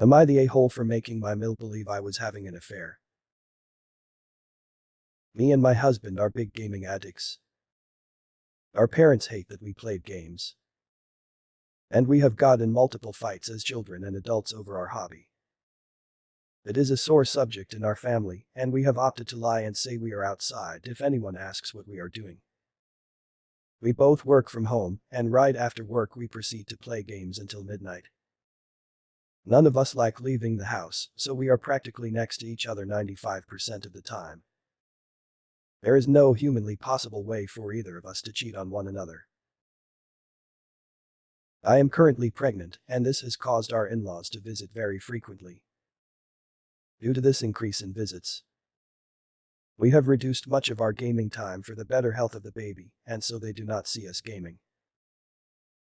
Am I the a-hole for making my Mill believe I was having an affair? Me and my husband are big gaming addicts. Our parents hate that we played games. And we have got in multiple fights as children and adults over our hobby. It is a sore subject in our family, and we have opted to lie and say we are outside if anyone asks what we are doing. We both work from home, and right after work we proceed to play games until midnight. None of us like leaving the house, so we are practically next to each other 95% of the time. There is no humanly possible way for either of us to cheat on one another. I am currently pregnant, and this has caused our in-laws to visit very frequently. Due to this increase in visits, we have reduced much of our gaming time for the better health of the baby, and so they do not see us gaming.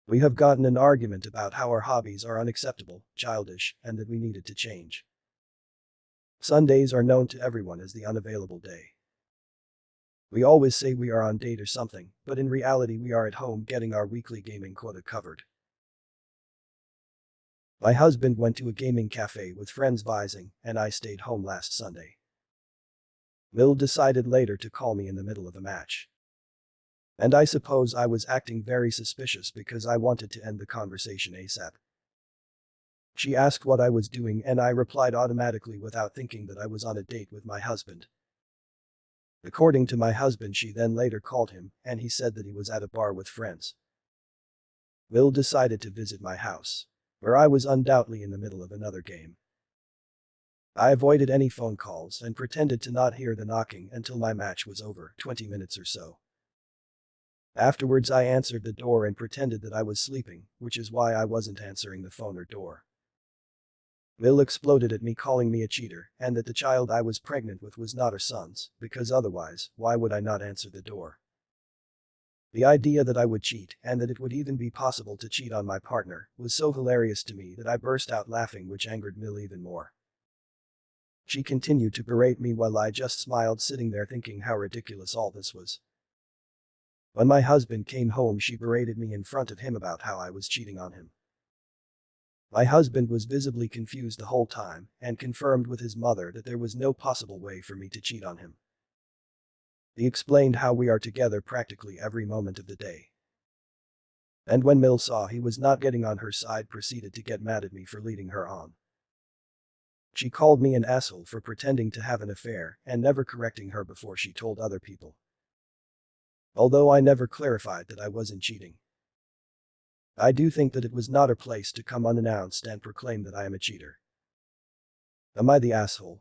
We have gotten an argument about how our hobbies are unacceptable, childish, and that we needed to change. Sundays are known to everyone as the unavailable day. We always say we are on date or something, but in reality we are at home getting our weekly gaming quota covered. My husband went to a gaming cafe with friends vising, and I stayed home last Sunday. Mill decided later to call me in the middle of a match. And I suppose I was acting very suspicious because I wanted to end the conversation ASAP. She asked what I was doing and I replied automatically without thinking that I was on a date with my husband. According to my husband, she then later called him, and he said that he was at a bar with friends. Mill decided to visit my house, where I was undoubtedly in the middle of another game. I avoided any phone calls and pretended to not hear the knocking until my match was over, 20 minutes or so. Afterwards I answered the door and pretended that I was sleeping, which is why I wasn't answering the phone or door. Mill exploded at me, calling me a cheater, and that the child I was pregnant with was not her son's, because otherwise, why would I not answer the door? The idea that I would cheat, and that it would even be possible to cheat on my partner, was so hilarious to me that I burst out laughing, which angered Mill even more. She continued to berate me while I just smiled, sitting there thinking how ridiculous all this was. When my husband came home, she berated me in front of him about how I was cheating on him. My husband was visibly confused the whole time, and confirmed with his mother that there was no possible way for me to cheat on him. He explained how we are together practically every moment of the day. And when Mill saw he was not getting on her side, proceeded to get mad at me for leading her on. She called me an asshole for pretending to have an affair and never correcting her before she told other people. Although I never clarified that I wasn't cheating. I do think that it was not her place to come unannounced and proclaim that I am a cheater. Am I the asshole?